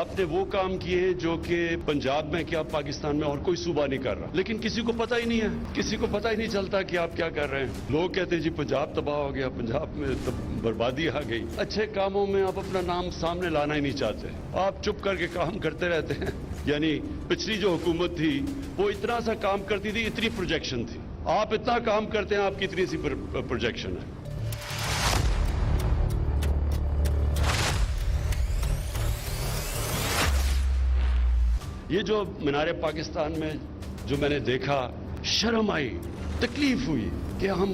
आपने वो काम किए जो कि पंजाब में क्या पाकिस्तान में और कोई सूबा नहीं कर रहा, लेकिन किसी को पता ही नहीं है, किसी को पता ही नहीं चलता कि आप क्या कर रहे हैं। लोग कहते हैं जी पंजाब तबाह हो गया, पंजाब में तो बर्बादी आ गई। अच्छे कामों में आप अपना नाम सामने लाना ही नहीं चाहते, आप चुप करके काम करते रहते हैं। यानी पिछली जो हुकूमत थी वो इतना सा काम करती थी, इतनी प्रोजेक्शन थी, आप इतना काम करते हैं, आपकी इतनी सी प्रोजेक्शन है। ये जो मीनार पाकिस्तान में जो मैंने देखा, शर्म आई, तकलीफ हुई कि हम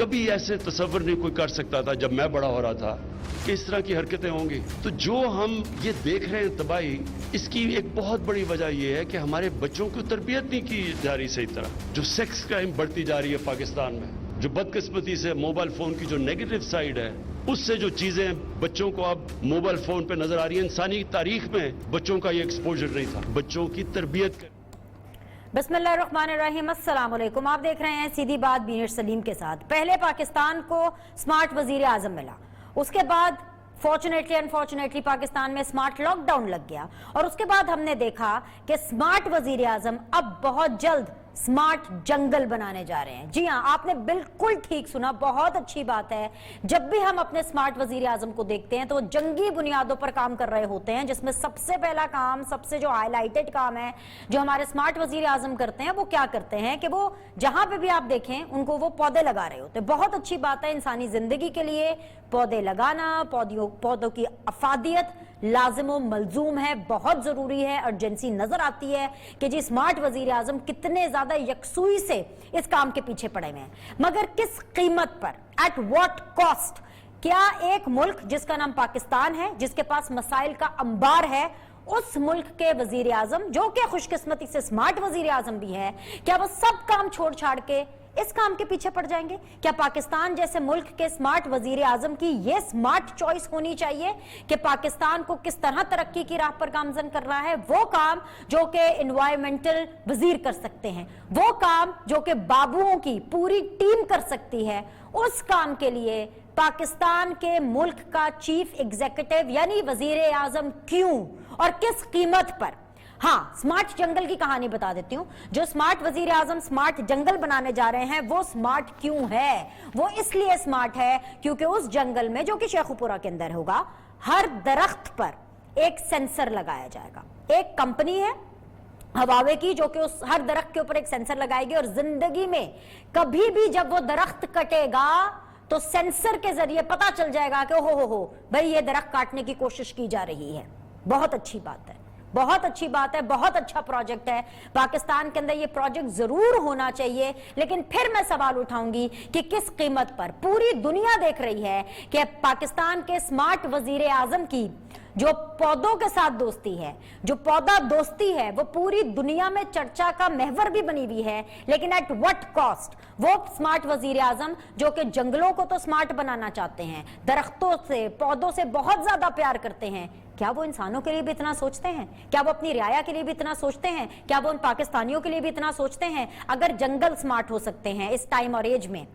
कभी ऐसे तसव्वुर नहीं कोई कर सकता था जब मैं बड़ा हो रहा था कि इस तरह की हरकतें होंगी। तो जो हम ये देख रहे हैं तबाही, इसकी एक बहुत बड़ी वजह यह है कि हमारे बच्चों को तरबियत नहीं की जा रही सही तरह। जो सेक्स क्राइम बढ़ती जा रही है पाकिस्तान में, जो बदकिस्मती से मोबाइल फोन की जो नेगेटिव साइड है, उससे जो चीजें बच्चों को अब मोबाइल फोन पे नजर आ रही है, इंसानी तारीख में बच्चों का ये एक्सपोजर नहीं था। बच्चों की तरबियत बिस्मिल्लाहिर्रहमानिर्रहीम, अस्सलाम वालेकुम। आप देख रहे हैं सीधी बात बीनर सलीम के साथ। पहले पाकिस्तान को स्मार्ट वजीर आजम मिला, उसके बाद फॉर्चुनेटली अनफॉर्चुनेटली पाकिस्तान में स्मार्ट लॉकडाउन लग गया, और उसके बाद हमने देखा कि स्मार्ट वजीर आजम अब बहुत जल्द स्मार्ट जंगल बनाने जा रहे हैं। जी हां, आपने बिल्कुल ठीक सुना, बहुत अच्छी बात है। जब भी हम अपने स्मार्ट वजीर आजम को देखते हैं तो वो जंगी बुनियादों पर काम कर रहे होते हैं, जिसमें सबसे पहला काम, सबसे जो हाईलाइटेड काम है जो हमारे स्मार्ट वजीर आजम करते हैं, वो क्या करते हैं कि वो जहां पे भी आप देखें उनको वो पौधे लगा रहे होते हैं। बहुत अच्छी बात है, इंसानी जिंदगी के लिए पौधे लगाना, पौधों की अफादियत लाजिम व मलजूम है, बहुत जरूरी है। अर्जेंसी नजर आती है कि जी स्मार्ट वजीर आजम कितने ज्यादा यकसुई से इस काम के पीछे पड़े हुए हैं, मगर किस कीमत पर, एट व्हाट कॉस्ट। क्या एक मुल्क जिसका नाम पाकिस्तान है, जिसके पास मसाइल का अंबार है, उस मुल्क के वजीर आजम जो कि खुशकिस्मती से स्मार्ट वजीर आजम भी है, क्या वो सब काम छोड़ छाड़ के इस काम के पीछे पड़ जाएंगे? क्या पाकिस्तान जैसे मुल्क के स्मार्ट वजीर आजम की ये स्मार्ट चॉइस होनी चाहिए कि पाकिस्तान को किस तरह तरक्की की राह पर गामजन कर रहा है? वो काम जो कि एनवायरमेंटल वजीर कर सकते हैं, वो काम जो कि बाबुओं की पूरी टीम कर सकती है, उस काम के लिए पाकिस्तान के मुल्क का चीफ एग्जीक्यूटिव यानी वजीर आजम क्यों और किस कीमत पर? हाँ, स्मार्ट जंगल की कहानी बता देती हूं। जो स्मार्ट वजीर आजम स्मार्ट जंगल बनाने जा रहे हैं, वो स्मार्ट क्यों है? वो इसलिए स्मार्ट है क्योंकि उस जंगल में, जो कि शेखुपुरा के अंदर होगा, हर दरख्त पर एक सेंसर लगाया जाएगा। एक कंपनी है हवावे की जो कि उस हर दरख्त के ऊपर एक सेंसर लगाएगी, और जिंदगी में कभी भी जब वो दरख्त कटेगा तो सेंसर के जरिए पता चल जाएगा कि हो भाई ये दरख्त काटने की कोशिश की जा रही है। बहुत अच्छी बात है, बहुत अच्छी बात है, बहुत अच्छा प्रोजेक्ट है। पाकिस्तान के अंदर ये प्रोजेक्ट जरूर होना चाहिए, लेकिन फिर मैं सवाल उठाऊंगी कि किस कीमत पर? पूरी दुनिया देख रही है कि पाकिस्तान के स्मार्ट वजीर आजम की जो पौधों के साथ दोस्ती है, जो पौधा दोस्ती है, वो पूरी दुनिया में चर्चा का महवर भी बनी हुई है। लेकिन एट व्हाट कॉस्ट? वो स्मार्ट वजीर आजम जो कि जंगलों को तो स्मार्ट बनाना चाहते हैं, दरख्तों से, पौधों से बहुत ज्यादा प्यार करते हैं, क्या वो इंसानों के लिए भी इतना सोचते हैं? क्या वो अपनी रियाया के लिए भी इतना सोचते हैं? क्या वो उन पाकिस्तानियों के लिए भी इतना सोचते हैं? अगर जंगल स्मार्ट हो सकते हैं इस टाइम और एज में,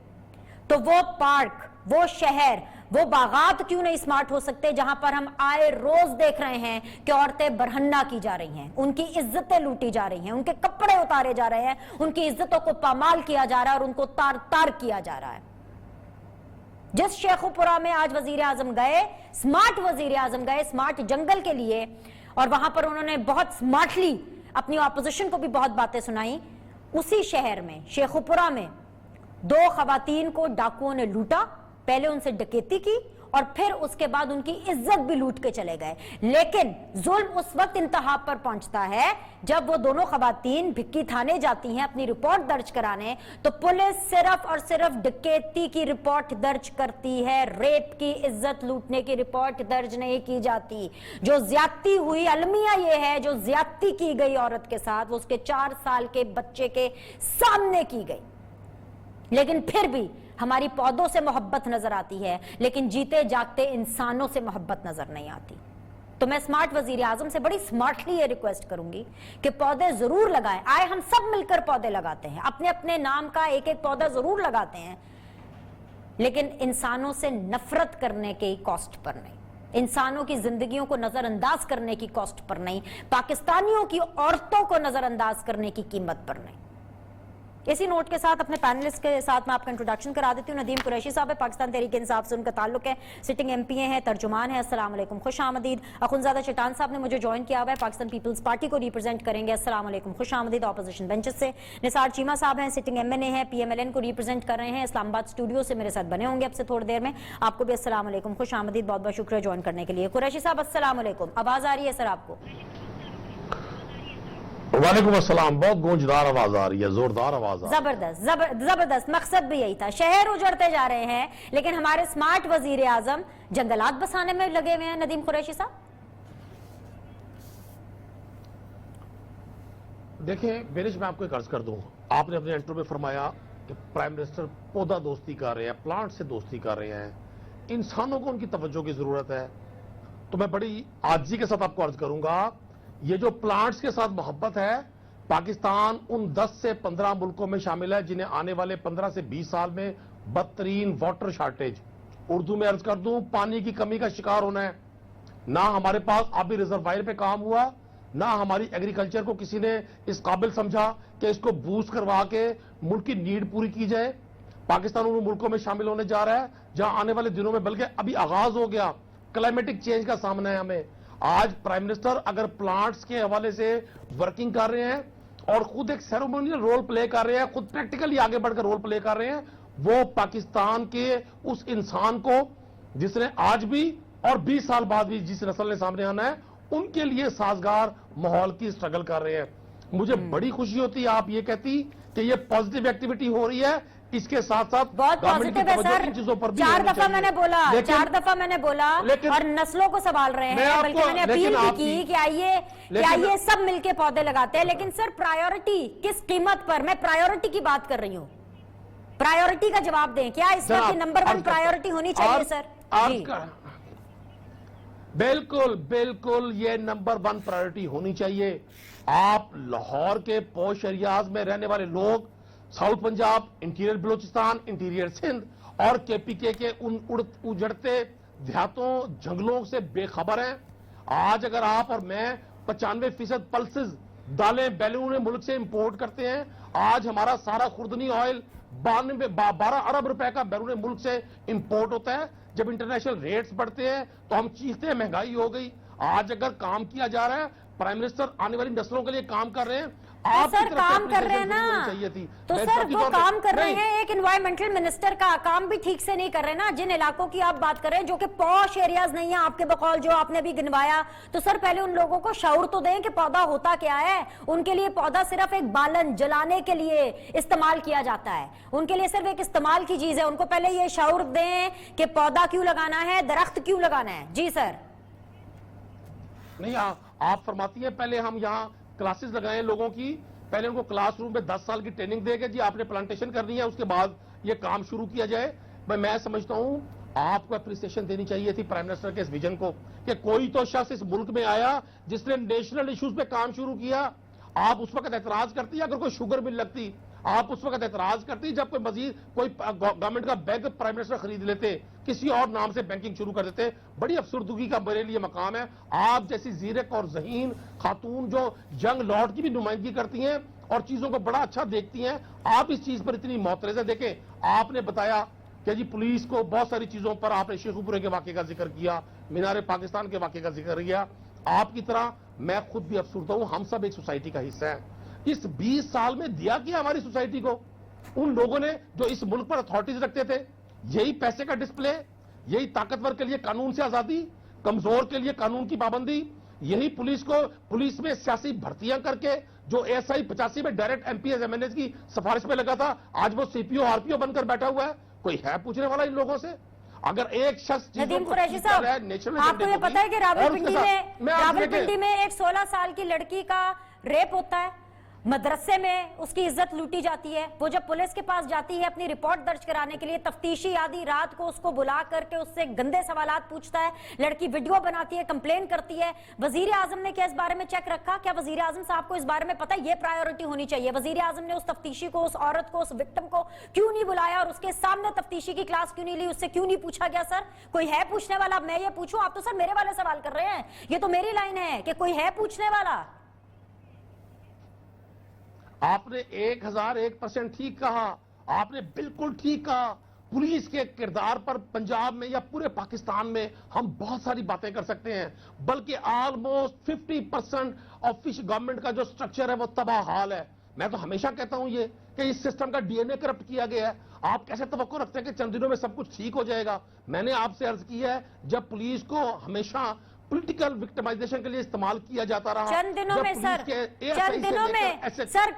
तो वो पार्क, वो शहर, वो बागात क्यों नहीं स्मार्ट हो सकते, जहां पर हम आए रोज देख रहे हैं कि औरतें बरहन्ना की जा रही हैं, उनकी इज्जतें लूटी जा रही हैं, उनके कपड़े उतारे जा रहे हैं, उनकी इज्जतों को पामाल किया जा रहा है और उनको तार तार किया जा रहा है। जिस शेखुपुरा में आज वजीर आजम गए, स्मार्ट वजीर आजम गए स्मार्ट जंगल के लिए, और वहां पर उन्होंने बहुत स्मार्टली अपनी ऑपोजिशन को भी बहुत बातें सुनाई, उसी शहर में शेखुपुरा में 2 खवातीन को डाकुओं ने लूटा, पहले उनसे डकैती की और फिर उसके बाद उनकी इज्जत भी लूट के चले गए। लेकिन जुल्म उस वक्त इंतहा पर पहुंचता है जब वो दोनों खवातीन भिक्की थाने जाती हैं अपनी रिपोर्ट दर्ज कराने, तो पुलिस सिर्फ और सिर्फ डकैती की रिपोर्ट दर्ज करती है, रेप की, इज्जत लूटने की रिपोर्ट दर्ज नहीं की जाती। जो ज्यादती हुई, अलमिया ये है, जो ज्यादती की गई औरत के साथ, वो उसके 4 साल के बच्चे के सामने की गई। लेकिन फिर भी हमारी पौधों से मोहब्बत नजर आती है, लेकिन जीते जागते इंसानों से मोहब्बत नजर नहीं आती। तो मैं स्मार्ट वजीर आजम से बड़ी स्मार्टली ये रिक्वेस्ट करूंगी कि पौधे जरूर लगाएं। आए हम सब मिलकर पौधे लगाते हैं, अपने अपने नाम का एक एक पौधा जरूर लगाते हैं, लेकिन इंसानों से नफरत करने के कॉस्ट पर नहीं। इंसानों की जिंदगियों को नजरअंदाज करने की कॉस्ट पर नहीं, पाकिस्तानियों की औरतों को नजरअंदाज करने की कीमत पर नहीं। इसी नोट के साथ अपने पैनलिस्ट के साथ मैं आपका इंट्रोडक्शन करा देती हूँ। नदीम कुरैशी साहब है, पाकिस्तान तहरीक इंसाफ से उनका ताल्लुक है, सिटिंग एमपीए हैं, तर्जुमान है। अस्सलाम वालेकुम, खुश आमदीद। अखुनजादा चट्टान साहब ने मुझे ज्वाइन किया हुआ है, पाकिस्तान पीपल्स पार्टी को रिप्रेजेंट करेंगे। अस्सलाम वालेकुम, खुश आमदीद ऑपोजिशन बेंचेस से। निसार चीमा साहब हैं, सिटिंग एमएनए है, पीएमएलएन को रिप्रेजेंट कर रहे हैं, इस्लामाबाद स्टूडियो से मेरे साथ बने होंगे अब से थोड़ी देर में। आपको भी अस्सलाम वालेकुम, खुश आमदीद, बहुत बहुत शुक्रिया ज्वाइन करने के लिए। कुरैशी साहब अस्सलाम वालेकुम, आवाज आ रही है सर आपको? वालेकुम अस्सलाम, बहुत गूंजदार आवाज आ रही है, जोरदार आवाज आ रही है। जबरदस्त जबरदस्त, मकसद भी यही था। शहर उजड़ते जा रहे हैं लेकिन हमारे स्मार्ट वजीर आजम जंगलात बसाने में लगे हुए हैं। नदीम कुरैशी साहब देखें बेनिश, मैं आपको एक अर्ज कर दूं, आपने अपने इंट्रो में फरमाया कि प्राइम मिनिस्टर पौधा दोस्ती कर रहे हैं, प्लांट से दोस्ती कर रहे हैं, इंसानों को उनकी तवज्जो की जरूरत है। तो मैं बड़ी आजिज़ी के साथ आपको अर्ज करूंगा, ये जो प्लांट्स के साथ मोहब्बत है, पाकिस्तान उन 10 से 15 मुल्कों में शामिल है जिन्हें आने वाले 15 से 20 साल में बदतरीन वाटर शॉर्टेज, उर्दू में अर्ज कर दूं पानी की कमी का शिकार होना है। ना हमारे पास आबी रिजर्वायर पे काम हुआ, ना हमारी एग्रीकल्चर को किसी ने इस काबिल समझा कि इसको बूस्ट करवा के मुल्क की नीड पूरी की जाए। पाकिस्तान उन मुल्कों में शामिल होने जा रहा है जहां आने वाले दिनों में, बल्कि अभी आगाज हो गया, क्लाइमेटिक चेंज का सामना है हमें। आज प्राइम मिनिस्टर अगर प्लांट्स के हवाले से वर्किंग कर रहे हैं और खुद एक सेरेमोनियल रोल प्ले कर रहे हैं, खुद प्रैक्टिकली आगे बढ़कर रोल प्ले कर रहे हैं, वो पाकिस्तान के उस इंसान को जिसने आज भी और 20 साल बाद भी जिस नस्ल ने सामने आना है, उनके लिए साजगार माहौल की स्ट्रगल कर रहे हैं। मुझे बड़ी खुशी होती है आप ये कहती कि ये पॉजिटिव एक्टिविटी हो रही है, इसके साथ साथ बहुत पॉजिटिव है सर। चीजों पर भी 4 दफा मैंने बोला, लेकिन 4 दफा मैंने बोला और नस्लों को संभाल रहे हैं, बल्कि मैंने अपील भी की कि आइए सब मिलके पौधे लगाते हैं। लेकिन सर प्रायोरिटी किस कीमत पर? मैं प्रायोरिटी की बात कर रही हूँ, प्रायोरिटी का जवाब दें। क्या इस वक्त नंबर 1 प्रायोरिटी होनी चाहिए सर? जी बिल्कुल बिल्कुल, ये नंबर 1 प्रायोरिटी होनी चाहिए। आप लाहौर के पोश एरियाज में रहने वाले लोग, south Punjab, interior Balochistan, interior Sindh और केपीके के उन उजड़ते देहातों, जंगलों से बेखबर हैं। आज अगर आप और मैं 95% पल्सेस दालें बैरून मुल्क से इंपोर्ट करते हैं। आज हमारा सारा खुर्दनी ऑयल 12 अरब रुपए का बैरून मुल्क से इंपोर्ट होता है। जब इंटरनेशनल रेट्स बढ़ते हैं तो हम चीखते हैं महंगाई हो गई। आज अगर काम किया जा रहा है, प्राइम मिनिस्टर आने वाली नस्लों के लिए काम कर रहे हैं, तो सर काम कर रहे हैं ना, तो सर वो काम कर रहे हैं। एक एनवायरमेंटल मिनिस्टर का काम भी ठीक से नहीं कर रहे ना। जिन इलाकों की आप बात कर रहे हैं जो कि पॉश एरियाज नहीं है आपके बकौल, जो आपने भी गिनवाया, तो सर पहले उन लोगों को शऊर तो दें कि पौधा होता क्या है। उनके लिए पौधा सिर्फ एक बालन जलाने के लिए इस्तेमाल किया जाता है, उनके लिए सिर्फ एक इस्तेमाल की चीज है। उनको पहले ये शऊर दें कि पौधा क्यों लगाना है, दरख्त क्यों लगाना है। जी सर। नहीं, आप फरमाती है पहले हम यहाँ क्लासेस लगाएं लोगों की, पहले उनको क्लासरूम में 10 साल की ट्रेनिंग देके जी आपने प्लांटेशन करनी है, उसके बाद ये काम शुरू किया जाए। मैं समझता हूं आपको अप्रिसिएशन देनी चाहिए थी प्राइम मिनिस्टर के इस विजन को कि कोई तो शख्स इस मुल्क में आया जिसने नेशनल इश्यूज पे काम शुरू किया। आप उस वक्त एतराज करती अगर कोई शुगर मिल लगती, आप उस वक्त एतराज करती जब कोई मजीद कोई गवर्नमेंट का बैंक प्राइम मिनिस्टर खरीद लेते, किसी और नाम से बैंकिंग शुरू कर देते। बड़ी अफसरदगी का मेरे लिए मकाम है। आप जैसी जीरक और ज़हीन खातून जो यंग लॉर्ड की भी नुमाइंदगी करती हैं और चीजों को बड़ा अच्छा देखती हैं, आप इस चीज पर इतनी मोतरज़ है। देखें, आपने बताया कि जी पुलिस को बहुत सारी चीजों पर, आपने शेखुपुरे के वाक़े का जिक्र किया, मीनार पाकिस्तान के वाक़े का जिक्र किया। आपकी तरह मैं खुद भी अफसरदा हूं, हम सब एक सोसाइटी का हिस्सा है। इस 20 साल में दिया क्या हमारी सोसाइटी को उन लोगों ने जो इस मुल्क पर अथॉरिटीज रखते थे? यही पैसे का डिस्प्ले, यही ताकतवर के लिए कानून से आजादी, कमजोर के लिए कानून की पाबंदी, यही पुलिस में सियासी भर्तियां करके जो एएसआई 85 में डायरेक्ट एमपीएस एमएनएस की सिफारिश पे लगा था, आज वो सीपीओ आरपीओ बनकर बैठा हुआ है। कोई है पूछने वाला इन लोगों से? अगर एक शख्स नदीम कुरैशी साहब, आपको ये पता है कि रावलपिंडी में एक 16 साल की लड़की का रेप होता है मदरसे में उसकी इज्जत लूटी जाती है। वो जब पुलिस के पास जाती है अपनी रिपोर्ट दर्ज कराने के लिए, तफ्तीशी आदि रात को उसको बुला करके उससे गंदे सवालात पूछता है, लड़की वीडियो बनाती है, कंप्लेन करती है। वजीर आजम ने क्या इस बारे में चेक रखा? क्या वजीर आजम साहब को इस बारे में पता है ये प्रायोरिटी होनी चाहिए? वजीर आजम ने उस तफ्तीशी को, उस औरत को, उस विक्टिम को क्यों नहीं बुलाया और उसके सामने तफ्तीशी की क्लास क्यों नहीं ली? उससे क्यों नहीं पूछा गया सर कोई है पूछने वाला? मैं ये पूछूं? आप तो सर मेरे वाले सवाल कर रहे हैं, ये तो मेरी लाइन है कि कोई है पूछने वाला। आपने 1001% ठीक कहा, आपने बिल्कुल ठीक कहा। पुलिस के किरदार पर पंजाब में या पूरे पाकिस्तान में हम बहुत सारी बातें कर सकते हैं, बल्कि ऑलमोस्ट 50% ऑफिशियल गवर्नमेंट का जो स्ट्रक्चर है वो तबाह हाल है। मैं तो हमेशा कहता हूं ये कि इस सिस्टम का डीएनए करप्ट किया गया है। आप कैसे तवक्को रखते हैं कि चंद दिनों में सब कुछ ठीक हो जाएगा? मैंने आपसे अर्ज की है, जब पुलिस को हमेशा पॉलिटिकल विक्टिमाइजेशन के लिए इस्तेमाल किया जाता रहा, चंद दिनों में सर, चंद दिनों में सर,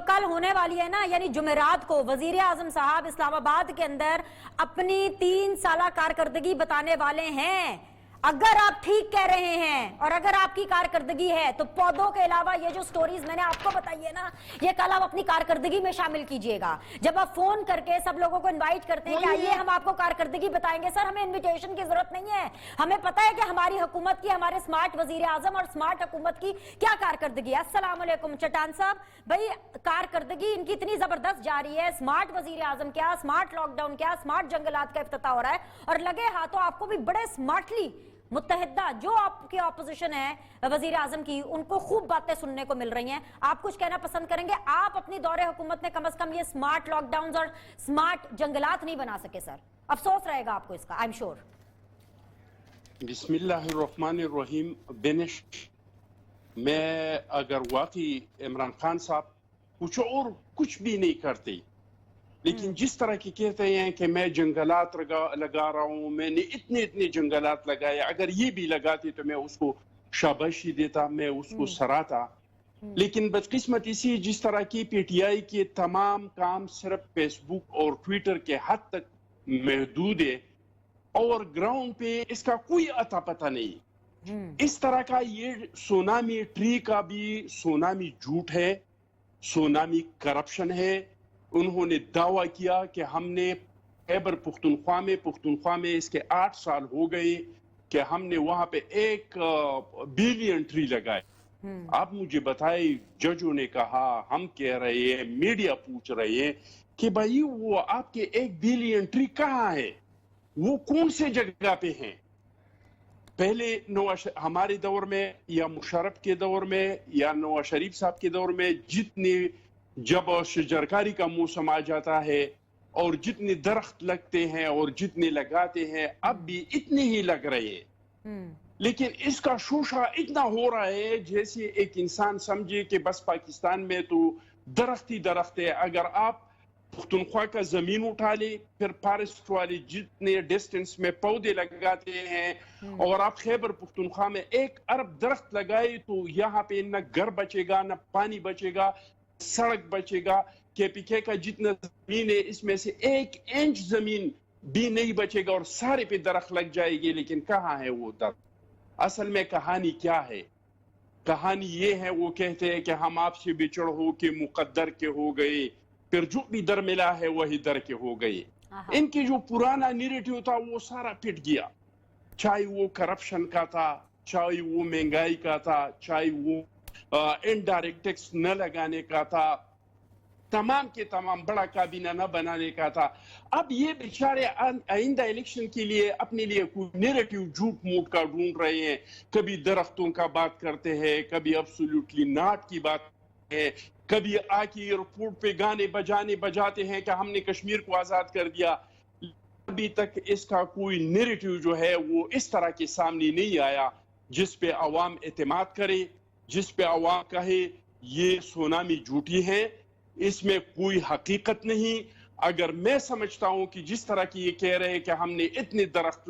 कल होने वाली है ना, यानी जुमेरात को वजीर आजम साहब इस्लामाबाद के अंदर अपनी 3 साल कारकर्दगी बताने वाले हैं। अगर आप ठीक कह रहे हैं और अगर आपकी कारकर्दगी है तो पौधों के अलावा ये जो स्टोरीज मैंने आपको बताई है ना, ये कल आप अपनी कारकर्दगी में शामिल कीजिएगा। जब आप फोन करके सब लोगों को इनवाइट करते हैं कि आइए हम आपको कारकर्दगी बताएंगे, सर हमें इनविटेशन की जरूरत नहीं है। हमें पता है कि हमारी हुकूमत की, हमारे स्मार्ट वजीर आजम और स्मार्ट हुकूमत की क्या कारकर्दगी है। अस्सलाम वालेकुम चट्टान साहब, भाई कारकर्दगी इनकी इतनी जबरदस्त जा रही है, स्मार्ट वजीर आजम क्या, स्मार्ट लॉकडाउन क्या, स्मार्ट जंगलात का इफ्तिताह हो रहा है, और लगे हाथों आपको भी बड़े स्मार्टली मुत्तहिदा जो आपकी ऑपोजिशन है वजीर आजम की, उनको खूब बातें सुनने को मिल रही हैं। आप कुछ कहना पसंद करेंगे? आप अपनी दौरे हुकूमत में कम से कम ये स्मार्ट लॉकडाउन और स्मार्ट जंगलात नहीं बना सके सर, अफसोस रहेगा आपको इसका, आई एम श्योर। बिस्मिल्लाहिर्रहमानिर्रहीम। बेनिश, मैं अगर वाकई इमरान खान साहब कुछ भी नहीं करते, लेकिन जिस तरह की कहते हैं कि मैं जंगलात लगा रहा हूं, मैंने इतने जंगलात लगाए, अगर ये भी लगाते तो मैं उसको शाबाशी देता, मैं उसको सराहता। लेकिन बदकिस्मती से जिस तरह की पीटीआई के तमाम काम सिर्फ फेसबुक और ट्विटर के हद तक महदूद है और ग्राउंड पे इसका कोई अता पता नहीं। इस तरह का ये सोनामी ट्री का भी सोनामी झूठ है, सोनामी करप्शन है। उन्होंने दावा किया कि हमने खैबर पुख्तनख्वा में इसके 8 साल हो गए कि हमने वहां पे 1 बिलियन ट्री लगाए। आप मुझे बताए, जजों ने कहा, हम कह रहे हैं, मीडिया पूछ रहे हैं कि भाई वो आपके 1 बिलियन ट्री कहाँ है, वो कौन से जगह पे हैं? पहले हमारे दौर में या मुशर्रफ के दौर में या नवाज शरीफ साहब के दौर में जब शजरकारी का मौसम आ जाता है और जितने दरख्त लगते हैं और जितने लगाते हैं, अब भी इतने ही लग रहे हैं। लेकिन इसका शोशा इतना हो रहा है जैसे एक इंसान समझे कि बस पाकिस्तान में तो दरख्त ही दरख्त है। अगर आप पुख्तनख्वा का जमीन उठा ले, फिर फॉरेस्ट वाले जितने डिस्टेंस में पौधे लगाते हैं, और आप खैबर पुख्तनख्वा में 1 अरब दरख्त लगाए तो यहाँ पे न घर बचेगा, न पानी बचेगा, सड़क बचेगा। केपीके का जितना जमीन है इसमें से 1 इंच जमीन भी नहीं बचेगा और सारे पे दरख्त लग जाएगी। लेकिन कहाँ है वो दरख्त? असल में कहानी क्या है? कहानी ये है, वो कहते हैं कि हम आपसे बिछड़ हो के मुकद्दर के हो गए, फिर जो भी दर मिला है वही दर के हो गए। इनकी जो पुराना नैरेटिव था वो सारा पिट गया, चाहे वो करप्शन का था, चाहे वो महंगाई का था, चाहे वो इनडायरेक्ट टैक्स न लगाने का था, तमाम के तमाम बड़ा काबीना न बनाने का था। अब ये बेचारे आइंदा इलेक्शन के लिए अपने लिए कोई नैरेटिव झूठ मूठ का ढूंढ रहे हैं। कभी दरख्तों का बात करते हैं, कभी एब्सोल्युटली नॉट की बात है, कभी आके एयरपोर्ट पे गाने बजाते हैं कि हमने कश्मीर को आजाद कर दिया। अभी तक इसका कोई नैरेटिव जो है वो इस तरह के सामने नहीं आया जिस पे अवाम एतमाद करे, जिस पे अवाम कहे ये सुनामी झूठी है, इसमें कोई हकीकत नहीं। अगर मैं समझता हूं कि जिस तरह की ये कह रहे हैं कि हमने इतने दरख्त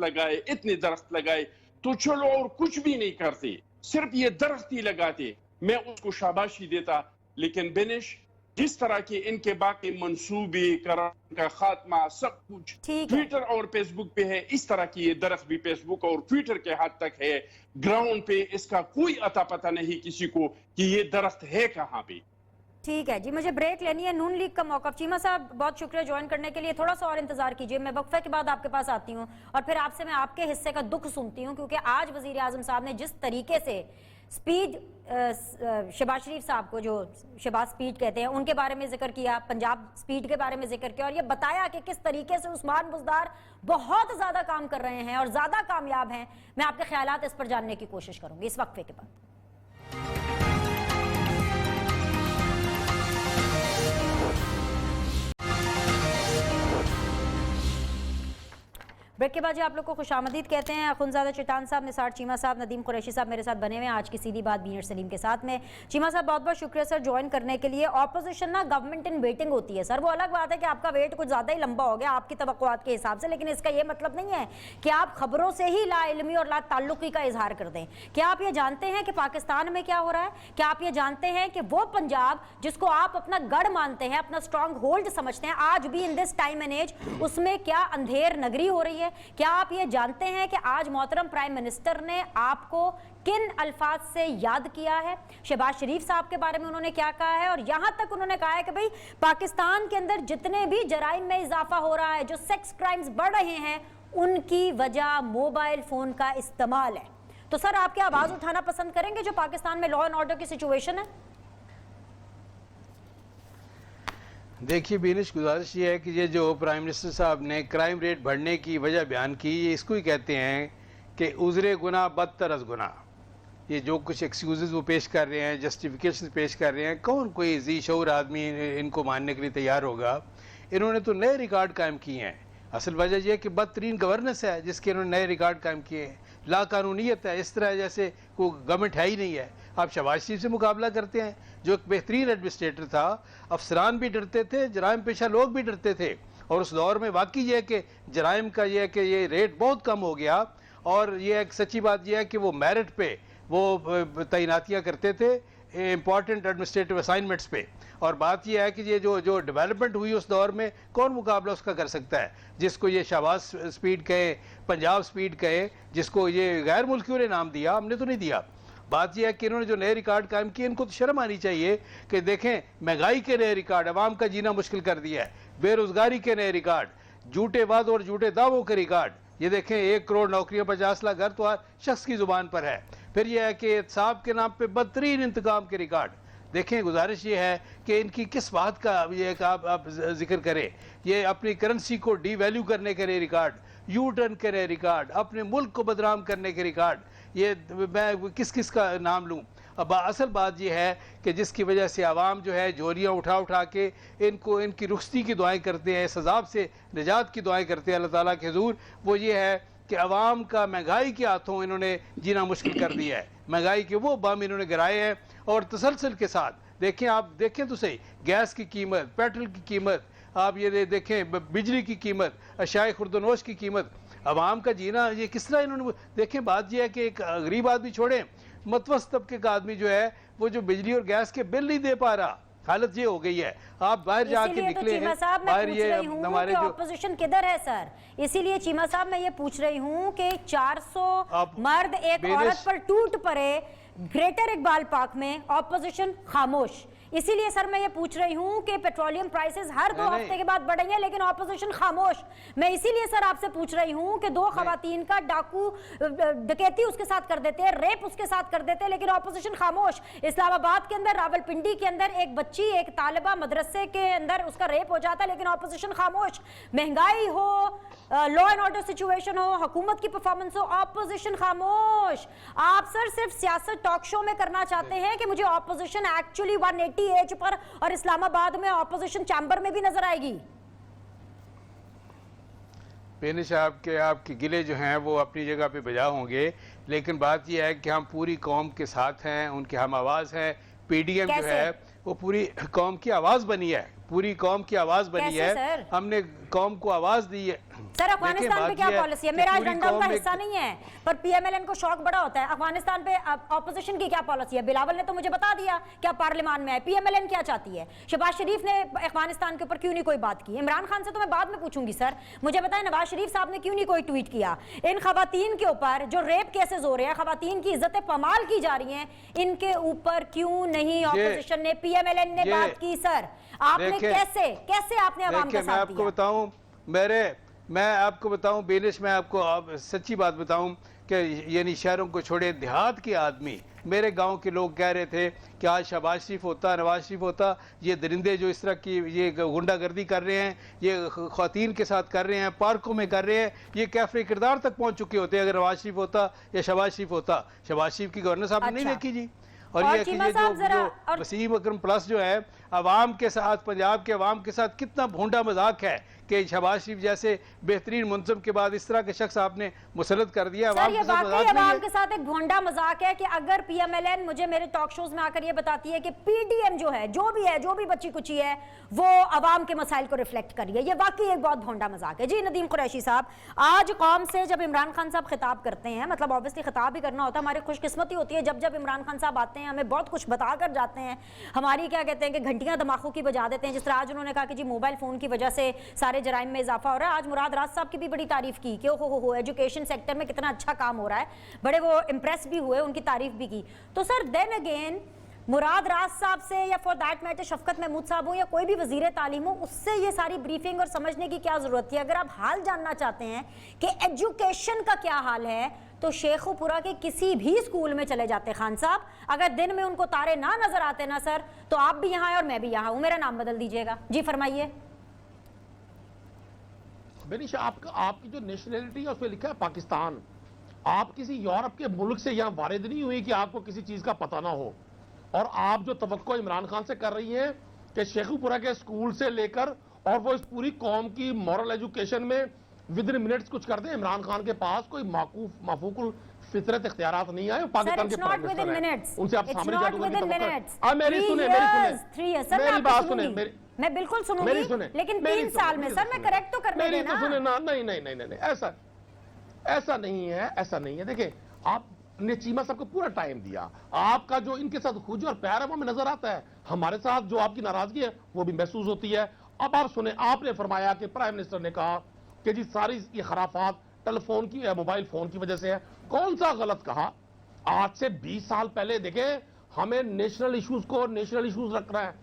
लगाए, तो चलो और कुछ भी नहीं करते, सिर्फ ये दरख्त ही लगाते, मैं उसको शाबाशी देता। लेकिन बेनिश, जिस तरह के इनके बाकी मंसूबे, करप्शन का खात्मा, सब कुछ ट्विटर और फेसबुक पे है, इस तरह की ये दरख्त भी फेसबुक और ट्विटर के हद तक है। ग्राउंड पे इसका कोई अता पता नहीं किसी को कि ये दरख्त है कहाँ पे। ठीक है जी, मुझे ब्रेक लेनी है, नून लीग का मौका। चीमा साहब बहुत शुक्रिया ज्वाइन करने के लिए, थोड़ा सा और इंतजार कीजिए, मैं वक्फे के बाद आपके पास आती हूँ और फिर आपसे मैं आपके हिस्से का दुख सुनती हूँ, क्योंकि आज वजीर आजम साहब ने जिस तरीके से स्पीड शहबाज शरीफ साहब को, जो शहबाज स्पीड कहते हैं, उनके बारे में जिक्र किया, पंजाब स्पीड के बारे में जिक्र किया और ये बताया कि किस तरीके से उस्मान बुज़दार बहुत ज्यादा काम कर रहे हैं और ज्यादा कामयाब हैं। मैं आपके ख्यालात इस पर जानने की कोशिश करूंगी इस वक्फे के बाद। ब्रेक के बाद जी आप लोग को खुशामदीद कहते हैं। अखुनज़ादा चिटान साहब, निसार चीमा साहब, नदीम कुरैशी साहब मेरे साथ बने हुए हैं आज की सीधी बात बीनर सलीम के साथ में। चीमा साहब बहुत बहुत शुक्रिया सर ज्वाइन करने के लिए। ऑपोजिशन ना गवर्नमेंट इन वेटिंग होती है सर, वो अलग बात है कि आपका वेट कुछ ज़्यादा ही लंबा हो गया आपकी तवक्कुआत के हिसाब से, लेकिन इसका ये मतलब नहीं है कि आप खबरों से ही लाइल्मी और ला ताल्लुकी का इजहार कर दें। क्या आप ये जानते हैं कि पाकिस्तान में क्या हो रहा है? क्या आप ये जानते हैं कि वो पंजाब जिसको आप अपना गढ़ मानते हैं, अपना स्ट्रॉन्ग होल्ड समझते हैं, आज भी in this time and age उसमें क्या अंधेर नगरी हो रही है? क्या आप ये जानते हैं कि आज मोहतरम प्राइम मिनिस्टर ने आपको किन अल्फाज से याद किया है? शहबाज शरीफ साहब के बारे में उन्होंने क्या कहा है? और यहां तक उन्होंने कहा है कि भाई पाकिस्तान के अंदर जितने भी जराइम में इजाफा हो रहा है, जो सेक्स क्राइम्स बढ़ रहे हैं, उनकी वजह मोबाइल फोन का इस्तेमाल है। तो सर आप क्या आवाज उठाना पसंद करेंगे जो पाकिस्तान में लॉ एंड ऑर्डर की सिचुएशन है? देखिए बीनिश, गुजारिश ये है कि ये जो प्राइम मिनिस्टर साहब ने क्राइम रेट बढ़ने की वजह बयान की, ये इसको ही कहते हैं कि उज़रे गुनाह बदतर अज़ गुनाह। ये जो कुछ एक्सक्यूज़ वो पेश कर रहे हैं, जस्टिफिकेशन पेश कर रहे हैं, कौन कोई जी शऊर आदमी इनको मानने के लिए तैयार होगा? इन्होंने तो नए रिकॉर्ड कायम किए हैं। असल वजह यह है कि बदतरीन गवर्नेंस है जिसके इन्होंने नए रिकॉर्ड कायम किए हैं। लाकानूनीयत है, इस तरह जैसे कोई गवर्नमेंट है ही नहीं है। आप शहबाज शरीफ से मुकाबला करते हैं जो एक बेहतरीन एडमिनिस्ट्रेटर था, अफसरान भी डरते थे, जराइम पेशा लोग भी डरते थे, और उस दौर में वाकई ये है कि जराइम का ये है कि ये रेट बहुत कम हो गया। और ये एक सच्ची बात यह है कि वो मेरिट पे वो तैनातियाँ करते थे इम्पॉर्टेंट एडमिनिस्ट्रेटिव असाइनमेंट्स पे। और बात यह है कि ये जो डेवलपमेंट हुई उस दौर में कौन मुकाबला उसका कर सकता है? जिसको ये शहबाज स्पीड कहे, पंजाब स्पीड कहे, जिसको ये गैर मुल्कियों ने नाम दिया, हमने तो नहीं दिया। बात यह है कि इन्होंने जो नए रिकॉर्ड कायम किए, इनको तो शर्म आनी चाहिए कि देखें महंगाई के नए रिकॉर्ड, अवाम का जीना मुश्किल कर दिया है, बेरोजगारी के नए रिकॉर्ड, झूठे वादों और झूठे दावों के रिकॉर्ड। ये देखें 1 करोड़ नौकरियां 50 लाख घर तो हर शख्स की जुबान पर है। फिर यह है कि एहतसाब के नाम पे बदतरीन इंतकाम के रिकॉर्ड। देखें, गुजारिश ये है कि इनकी किस बात का ये आप जिक्र करें। ये अपनी करेंसी को डीवैल्यू करने के नए रिकॉर्ड, यू टर्न के नए रिकॉर्ड, अपने मुल्क को बदनाम करने के रिकॉर्ड। ये मैं किस किस का नाम लूँ? अब असल बात यह है कि जिसकी वजह से आवाम जो है झोरियाँ उठा उठा के इनको इनकी रुखसती की दुआएं करते हैं, सजाब से निजात की दुआएं करते हैं अल्लाह ताला के हुजूर। वो ये है कि आवाम का महंगाई के हाथों इन्होंने जीना मुश्किल कर दिया है। महंगाई के वो बम इन्होंने गिराए हैं और तसलसल के साथ देखें, आप देखें तो सही, गैस की कीमत, पेट्रोल की कीमत, आप ये देखें बिजली की कीमत, अशाए खुर्दनोश की कीमत, आवाम का जीना ये किस तरह इन्होंने। देखें, बात यह है कि एक गरीब आदमी छोड़ें, मतवस्त तबके का आदमी जो है वो जो बिजली और गैस के बिल नहीं दे पा रहा, हालत ये हो गई है। आप बाहर जाके निकले हैं, बाहर ये हमारे जो ऑपोजिशन किधर है सर? इसीलिए चीमा साहब मैं ये पूछ रही हूँ कि 400 मर्द एक औरत पर टूट पड़े ग्रेटर इकबाल पार्क में, ऑपोजिशन खामोश। इसीलिए सर मैं ये पूछ रही हूँ कि पेट्रोलियम प्राइसेस हर 2 हफ्ते के बाद बढ़ेंगे लेकिन ऑपोजिशन खामोश। मैं इसीलिए सर आपसे पूछ रही हूँ कि 2 खवातीन का डाकू डकैती उसके साथ कर देते हैं, रेप उसके साथ कर देते हैं, लेकिन ऑपोजिशन खामोश। इस्लामाबाद के अंदर, रावलपिंडी के अंदर एक बच्ची, एक तालिबा मदरसे के अंदर उसका रेप हो जाता है लेकिन ऑपोजिशन खामोश। महंगाई हो, लॉ एंड ऑर्डर सिचुएशन हो, हुकूमत की परफॉर्मेंस हो, ऑपोजिशन खामोश। आप सर सिर्फ सियासत टॉक शो में करना चाहते हैं कि मुझे ऑपोजिशन एक्चुअली 180 एज पर और इस्लामाबाद में ऑपोजिशन चैम्बर में भी नजर आएगी। पेनिश आपके गिले जो हैं वो अपनी जगह पे बजा होंगे, लेकिन बात यह है कि हम पूरी कौम के साथ हैं, उनके हम आवाज़ हैं। पीडीएम जो है वो पूरी कौम की आवाज़ बनी है, पूरी कौम की आवाज़ बनी है। हमने कौम को आवाज़ दी है। सर अफगानिस्तान पे क्या पॉलिसी है? मेरा एजेंडा का हिस्सा नहीं है, पर पीएमएलएन को शौक बड़ा होता है। अफगानिस्तान पे ऑपोजिशन की क्या पॉलिसी है? बिलावल ने तो मुझे बता दिया क्या पार्लियामान में है। पीएमएलएन क्या चाहती है? शहबाज शरीफ ने अफगानिस्तान के ऊपर क्यों नहीं कोई बात की? इमरान खान से तो मैं बाद में पूछूंगी सर, मुझे बताएं नवाज शरीफ साहब ने क्यों नहीं कोई ट्वीट किया? इन खवातीन के ऊपर जो रेप केसेस हो रहे हैं, खवातीन की इज्जतें पमाल की जा रही हैं, इनके ऊपर क्यों नहीं ऑपोजिशन ने, पीएमएलएन ने बात की? सर आपने कैसे आपने आवाम का साथ दिया? मैं आपको बताऊं बेनिश, मैं आपको सच्ची बात बताऊं कि यानी शहरों को छोड़े देहात के आदमी, मेरे गांव के लोग कह रहे थे कि आज शहबाज शरीफ होता, नवाज शरीफ होता, ये दरिंदे जो इस तरह की ये गुंडागर्दी कर रहे हैं, ये ख़वातीन के साथ कर रहे हैं, पार्कों में कर रहे हैं, ये कैफरे किरदार तक पहुंच चुके होते अगर नवाज शरीफ होता या शहबाज शरीफ होता। शहबाज शरीफ की गवर्नेंस आपने नहीं देखी जी। और ये कि ये जो वसीम अकरम प्लस जो है अवाम के साथ, पंजाब के अवाम के साथ कितना भोंडा मजाक है कि शहबाज शरीफ जैसे बेहतरीन मुंतजम के बाद इस तरह के शख्स आपने मुसल्लत कर दिया। सर ये वाकई अवाम के साथ एक भोंडा मजाक है कि अगर पीएमएलएन मुझे मेरे टॉक शोज में आकर ये बताती है कि पीडीएम जो है, जो भी बच्ची कुची है, वो अवाम के मसाइल को रिफ्लेक्ट कर रही है, ये वाकई एक बहुत भोंडा मजाक है। जी नदीम कुरैशी साहब, आज कौम से जब इमरान खान साहब खिताब करते हैं, मतलब ऑब्वियसली खिताब भी करना होता है, हमारी खुशकिस्मती होती है जब इमरान खान साहब आते हैं, हमें बहुत कुछ बता कर जाते हैं, हमारी क्या कहते हैं कि घंटियां दिमागों की बजा देते हैं। जिस तरह आज उन्होंने कहा कि जी मोबाइल फोन की वजह से सारे जराइम में इजाफा हो रहा है। आज मुराद राज साहब की भी बड़ी तारीफ की कि हो एजुकेशन सेक्टर में कितना अच्छा काम हो रहा है, बड़े वो इंप्रेस भी हुए, उनकी तारीफ भी की। तो सर देन अगेन मुराद राज साहब से या फॉर दैट मैटर शफकत महमूद साहब हो या कोई भी वजीर तालीम हो, उससे ये सारी ब्रीफिंग और समझने की क्या जरूरत है? अगर आप हाल जानना चाहते हैं कि एजुकेशन का क्या हाल है तो शेखुपुरा के किसी भी स्कूल में चले जाते खान साहब, अगर दिन में उनको तारे ना नजर आते ना सर, तो आप भी यहाँ हैं और मैं भी यहाँ हूँ, मेरा नाम बदल दीजिएगा। जी फरमाइए। बेनिश, आपकी जो नेशनैलिटी है उसमें लिखा है पाकिस्तान। आप किसी यूरोप के मुल्क से यहाँ वारिद नहीं हुई कि आपको किसी चीज का पता ना हो। और आप जो तवक्को इमरान खान से कर रही हैं कि शेखुपुरा के स्कूल से लेकर और वो इस पूरी कौम की मॉरल एजुकेशन में विद इन मिनट्स कुछ कर दे, इमरान खान के पास कोई माफूकुल फितरत इख्तियारात नहीं आए। पाकिस्तान के प्राइम मिनिस्टर हैं, उनसे आप सामने जादूगर की तवक्को। मेरी सुने मेरी बात सुने, मैं बिल्कुल सुनूंगी, लेकिन 3 साल में सर मैं करेक्ट तो करने देना। मेरी तो सुने ना, नहीं ऐसा नहीं है। देखिए आपने चीमा साहब को पूरा टाइम दिया, आपका जो इनके साथ खुज और प्यार है वो हमें नजर आता है, हमारे साथ जो आपकी नाराजगी है वो भी महसूस होती है। अब आप सुने, आपने फरमाया कि प्राइम मिनिस्टर ने कहा कि जी सारी ये खराफात टेलीफोन की या मोबाइल फोन की वजह से है। कौन सा गलत कहा? आज से 20 साल पहले देखें, हमें नेशनल इश्यूज को नेशनल इश्यूज रखना है,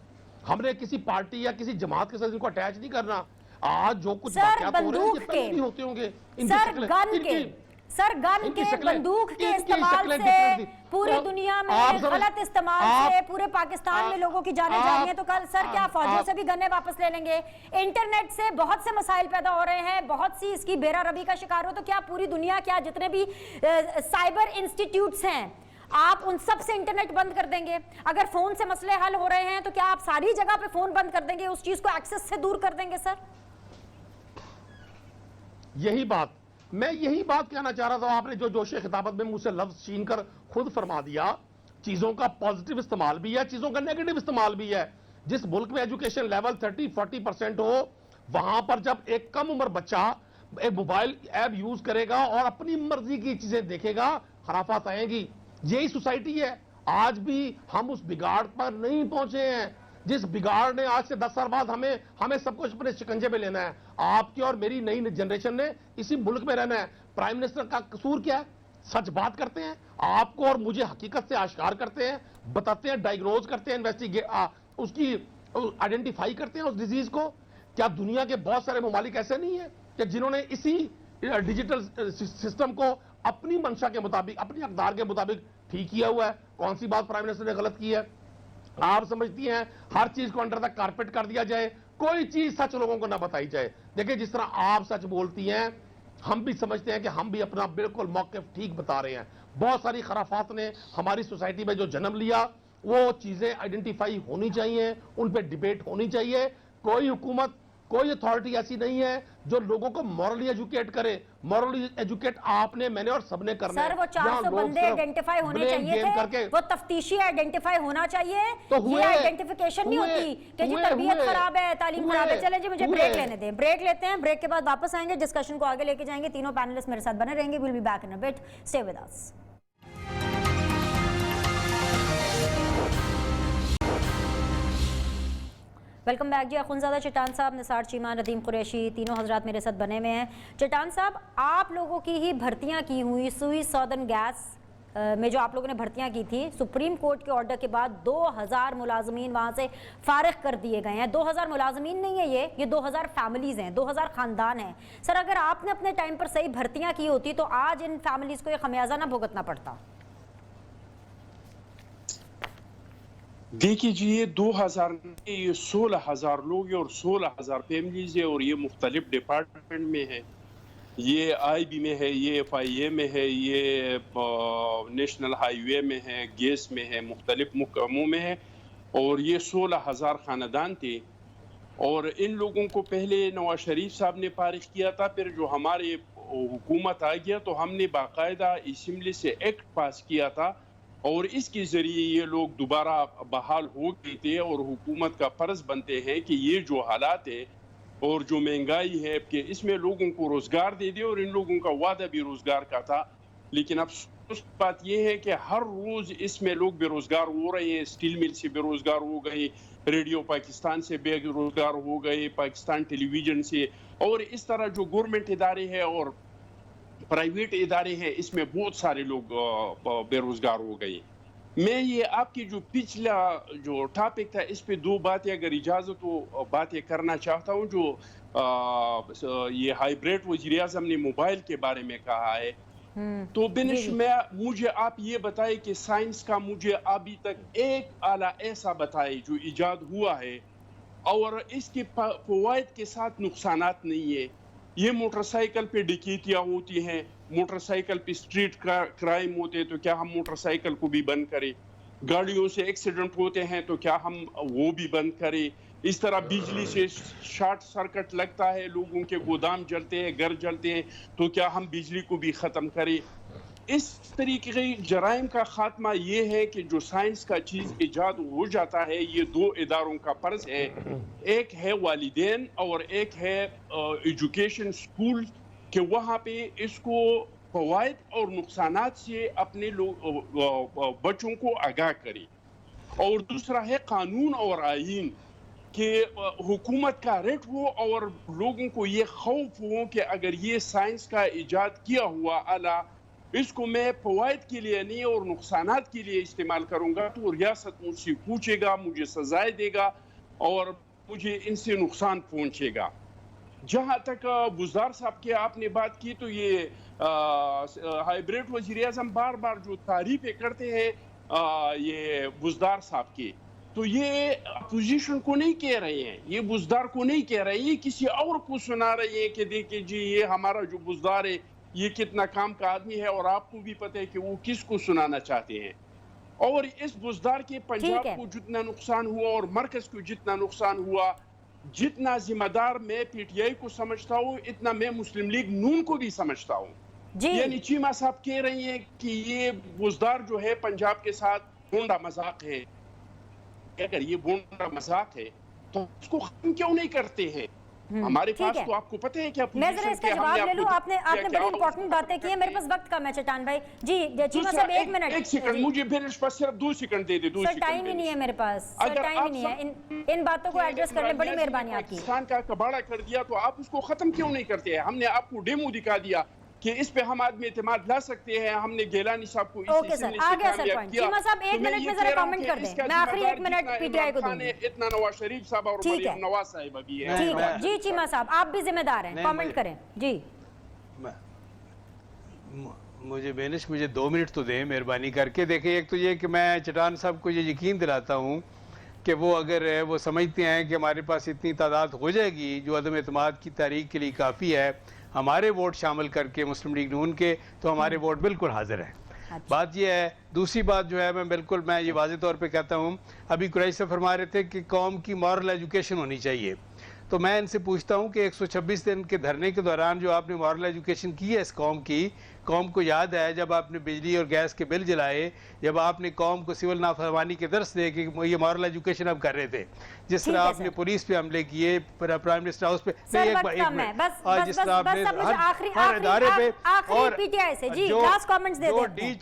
हमने किसी पार्टी या किसी जमात के साथ इनको अटैच नहीं करना। आज जो कुछ वाकयात हो रहे हैं ये पहले भी होते होंगे। सर गन के बंदूक के इस्तेमाल से पूरी दुनिया में गलत इस्तेमाल से पूरे पाकिस्तान में लोगों की जाने जा रही है, तो कल सर क्या फौजियों से भी गन्ने वापस ले लेंगे? इंटरनेट से बहुत से मसाइल पैदा हो रहे हैं, बहुत सी इसकी बेरा रबी का शिकार हो, तो क्या पूरी दुनिया, क्या जितने भी साइबर इंस्टीट्यूट्स हैं आप उन सब से इंटरनेट बंद कर देंगे? अगर फोन से मसले हल हो रहे हैं तो क्या आप सारी जगह पे फोन बंद कर देंगे, उस चीज को एक्सेस से दूर कर देंगे? सर मैं यही बात कहना चाह रहा था। आपने जो जोश खिताबत में मुझसे लफ्ज छीन कर खुद फरमा दिया। चीजों का पॉजिटिव इस्तेमाल भी है, चीजों का नेगेटिव इस्तेमाल भी है। जिस मुल्क में एजुकेशन लेवल 30-40% हो, वहां पर जब एक कम उम्र बच्चा एक मोबाइल ऐप यूज करेगा और अपनी मर्जी की चीजें देखेगा, खराफात आएंगी। यही सोसाइटी है। आज भी हम उस बिगाड़ पर नहीं पहुंचे हैं जिस बिगाड़ ने आज से 10 साल बाद हमें सब कुछ अपने शिकंजे में लेना है। आपकी और मेरी नई जनरेशन ने इसी मुल्क में रहना है। प्राइम मिनिस्टर का कसूर क्या है? सच बात करते हैं, आपको और मुझे हकीकत से आश्कार करते हैं, बताते हैं, डायग्नोज करते हैं, उसकी आइडेंटिफाई करते हैं उस डिजीज को। क्या दुनिया के बहुत सारे ममालिक ऐसे नहीं है कि जिन्होंने इसी डिजिटल सिस्टम को अपनी मंशा के मुताबिक, अपनी अकदार के मुताबिक ठीक किया हुआ है? कौन सी बात प्राइम मिनिस्टर ने गलत की है? आप समझती हैं हर चीज को अंडर द कारपेट कर दिया जाए, कोई चीज सच लोगों को ना बताई जाए? देखिए जिस तरह आप सच बोलती हैं, हम भी समझते हैं कि हम भी अपना बिल्कुल मौक़िफ़ ठीक बता रहे हैं। बहुत सारी खराफात ने हमारी सोसाइटी में जो जन्म लिया, वो चीजें आइडेंटिफाई होनी चाहिए, उन पर डिबेट होनी चाहिए। कोई हुकूमत کوئی اتھارٹی ایسی نہیں ہے جو لوگوں کو مورلی ایجوکیٹ کرے. مورلی ایجوکیٹ آپ نے، میں نے اور سب نے کرنا ہے. سر وہ 400 بندے آئیڈینٹیفائی ہونے چاہیے تھے، وہ تفتیشی آئیڈینٹیفائی ہونا چاہیے. یہ آئیڈینٹیفیکیشن نہیں ہوتی کہ جی تربیت خراب ہے، تعلیم خراب ہے. چلیں جی مجھے بریک لینے دیں، بریک لیتے ہیں. بریک کے بعد واپس آئیں گے، ڈسکشن کو آگے لے کے جائیں گے. تینوں پینلسٹ میرے ساتھ بنے رہیں گے. We'll be back in a bit. Stay with us. Welcome back جی. اخونزادہ چٹان صاحب، نثار چیمہ، ندیم قریشی، تینوں حضرات میرے ساتھ بنے ہوئے ہیں. چٹان صاحب، آپ لوگوں کی ہی بھرتیاں کی ہوئی سوئی سودرن گیس میں جو آپ لوگوں نے بھرتیاں کی تھی، سپریم کورٹ کے آرڈر کے بعد 2000 ملازمین وہاں سے فارغ کر دیے گئے ہیں. 2000 ملازمین نہیں ہیں، یہ 2000 فیملیز ہیں، 2000 خاندان ہیں. سر اگر آپ نے اپنے ٹائم پر صحیح بھرتیاں کی ہوتی تو آج ان فیملیز کو یہ خمیازہ نہ بھگتنا پڑتا. دیکھیے جی، یہ 2000 یہ 16,000 لوگ ہیں اور 16,000 فیملیز ہیں، اور یہ مختلف ڈپارٹمنٹ میں ہے. یہ آئی بی میں ہے، یہ FIA میں ہے، یہ نیشنل ہائی وے میں ہے، گیس میں ہے، مختلف محکموں میں ہے. اور یہ 16,000 خاندان تھے. اور ان لوگوں کو پہلے نواز شریف صاحب نے فارغ کیا تھا. پھر جو ہمارے حکومت آ گیا تو ہم نے باقاعدہ اسمبلی سے ایکٹ پاس کیا تھا، اور اس کے ذریعے یہ لوگ دوبارہ بحال ہو گئے تھے. اور حکومت کا فرض بنتے ہیں کہ یہ جو حالات ہے اور جو مہنگائی ہے کہ اس میں لوگوں کو روزگار دے دے. اور ان لوگوں کا وعدہ بھی روزگار کا تھا، لیکن افسوس بات یہ ہے کہ ہر روز اس میں لوگ بے روزگار ہو رہے ہیں. اسٹیل مل سے بے روزگار ہو گئے، ریڈیو پاکستان سے بے روزگار ہو گئے، پاکستان ٹیلی ویژن سے، اور اس طرح جو گورنمنٹ ادارے ہیں اور پرائیویٹ ادارے ہیں اس میں بہت سارے لوگ بے روزگار ہو گئے. میں یہ آپ کی جو پچھلا جو ٹاپک تھا اس پہ 2 باتیں اگر اجازت ہو باتیں کرنا چاہتا ہوں. جو یہ ہائیبریڈ وزیر اعظم نے موبائل کے بارے میں کہا ہے، تو بنش مجھے آپ یہ بتائیں کہ سائنس کا مجھے ابھی تک ایک آلہ ایسا بتائے جو ایجاد ہوا ہے اور اس کے فوائد کے ساتھ نقصانات نہیں ہے. یہ موٹر سائیکل پہ ڈکیتیاں ہوتی ہیں، موٹر سائیکل پہ اسٹریٹ کرائم ہوتے ہیں، تو کیا ہم موٹر سائیکل کو بھی بند کریں؟ گاڑیوں سے ایکسیڈنٹ ہوتے ہیں تو کیا ہم وہ بھی بند کریں؟ اس طرح بجلی سے شارٹ سرکٹ لگتا ہے، لوگوں کے گودام جلتے ہیں، گھر جلتے ہیں، تو کیا ہم بجلی کو بھی ختم کریں؟ اس طریقے کے جرائم کا خاتمہ یہ ہے کہ جو سائنس کا چیز ایجاد ہو جاتا ہے، یہ 2 اداروں کا فرض ہے. ایک ہے والدین اور ایک ہے ایجوکیشن اسکول، کہ وہاں پہ اس کو فوائد اور نقصانات سے اپنے بچوں کو آگاہ کرے. اور دوسرا ہے قانون اور آئین، کہ حکومت کا ریٹ ہو اور لوگوں کو یہ خوف ہو کہ اگر یہ سائنس کا ایجاد کیا ہوا آلہ اس کو میں فوائد کے لیے نہیں اور نقصانات کے لیے استعمال کروں گا تو ریاست مجھ سے پوچھے گا، مجھے سزائے دے گا اور مجھے ان سے نقصان پہنچے گا. جہاں تک بزدار صاحب کی آپ نے بات کی، تو یہ ہائیبریڈ وزیر اعظم بار بار جو تعریفیں کرتے ہیں یہ بزدار صاحب کی، تو یہ اپوزیشن کو نہیں کہہ رہے ہیں، یہ بزدار کو نہیں کہہ رہے ہیں، یہ کسی اور کو سنا رہے ہیں کہ دیکھیں جی یہ ہمارا جو بزدار ہے یہ کتنا کام کا آدمی ہے. اور آپ کو بھی پتہ ہے کہ وہ کس کو سنانا چاہتے ہیں. اور اس بزدار کے پنجاب کو جتنا نقصان ہوا اور مرکز کو جتنا نقصان ہوا، جتنا ذمہ دار میں PTI کو سمجھتا ہوں اتنا میں مسلم لیگ نون کو بھی سمجھتا ہوں. یعنی چیمہ صاحب کہہ رہی ہیں کہ یہ بزدار جو ہے پنجاب کے ساتھ بونڈا مذاق ہے. اگر یہ بونڈا مذاق ہے تو اس کو ختم کیوں نہیں کرتے ہیں؟ ہمارے پاس تو آپ کو پتہ ہے کیا میں ذرا اس کا جواب لے لوں. آپ نے بڑی امپورٹنٹ باتیں کی ہیں، میرے پاس وقت کم ہے چٹان بھائی. جی چیمہ صاحب 1 منٹ. 1 سیکنڈ مجھے بس صرف 2 سیکنڈ دے دے. سر ٹائم ہی نہیں ہے میرے پاس، سر ٹائم ہی نہیں ہے. ان باتوں کو ایڈریس کر لیں، بڑی مہربانی آپ کی. پاکستان کا کباڑہ کر دیا تو آپ اس کو ختم کیوں نہیں کرتے ہیں؟ ہم نے آپ کو ڈیمو دکھا دیا کہ اس پہ ہم آدمی اعتماد لا سکتے ہیں. ہم نے گیلانی صاحب کو اوکے سر، آ گیا سر پوائنٹ. چیمہ صاحب 1 منٹ میں ذرا کامنٹ کر دیں. میں آخری 1 منٹ PTI کو دوں گی. اتنا نواز شریف صاحب اور مریم نواز صاحبہ بھی ہے. ٹھیک ہے جی. چیمہ صاحب آپ بھی ذمہ دار ہیں، کامنٹ کریں. جی مجھے بینش مجھے 2 منٹ تو دیں مہربانی کر کے. دیکھیں ایک تو یہ کہ میں چٹان صاحب کو یہ یقین دلاتا ہوں کہ وہ اگر وہ سمجھتے ہیں کہ ہمارے پاس اتنی تعداد ہو جائے گی جو عدم اعتماد کی تحریک کے لیے کافی ہے، ہمارے ووٹ شامل کر کے مسلم لیگ نون کے، تو ہمارے ووٹ بالکل حاضر ہیں. بات یہ ہے. دوسری بات جو ہے میں یہ واضح طور پہ کہتا ہوں، ابھی قریش سے فرما رہے تھے کہ قوم کی مورل ایجوکیشن ہونی چاہیے. تو میں ان سے پوچھتا ہوں کہ 126 دن کے دھرنے کے دوران جو آپ نے مورل ایجوکیشن کی ہے اس قوم کو یاد ہے جب آپ نے بجلی اور گیس کے بل جلائے، جب آپ نے قوم کو سول نافرمانی کے درس دے کہ یہ مورل ایجوکیشن اب کر رہے تھے، جس طرح آپ نے پولیس پہ حملے کیے، پرائم منسٹر ہاؤس پہ، سر وقت کم ہے، بس جس طرح آپ نے آخری ہر ادارے پہ، اور پی ٹی آئی سے جی لاسٹ کامنٹس دے جو دیتے ہیں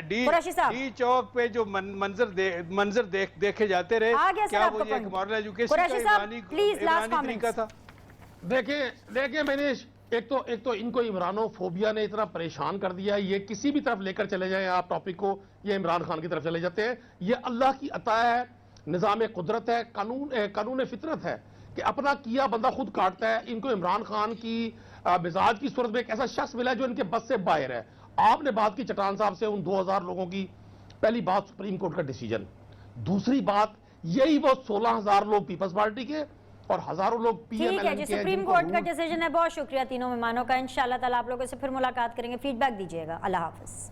ڈی چوک پہ جو منظر دیکھے جاتے رہے، کیا وہ یہ مورل ایجوکیشن کا عمرانی طریقہ تھا؟ دیکھیں منیش، ایک تو ان کو عمرانو فوبیا نے اتنا پریشان کر دیا ہے، یہ کسی بھی طرف لے کر چلے جائیں آپ ٹاپک کو، یہ عمران خان کی طرف چلے جاتے ہیں۔ یہ اللہ کی عطا ہے، نظام قدرت ہے، قانون فطرت ہے کہ اپنا کیا بندہ خود کاٹتا ہے۔ ان کو عمران خان کی مزاج کی صورت میں ایک ایسا شخص ملا جو ان کے بس سے باہر ہے۔ آپ نے بات کی چٹان صاحب سے ان 2000 لوگوں کی، پہلی بات سپریم کورٹ کا ڈیسیجن، دوسری بات یہی وہ 16,000 لوگ پیپلز پارٹی کے اور ہزاروں لوگ پی ایم ایل این کے، سپریم کورٹ کا ڈیسیجن ہے۔ بہت شکریہ تینوں مہمانوں کا، انشاءاللہ تعالیٰ آپ لوگوں سے پھر ملاقات کریں گے، فیڈ بیک دیجیے گا۔ اللہ حافظ۔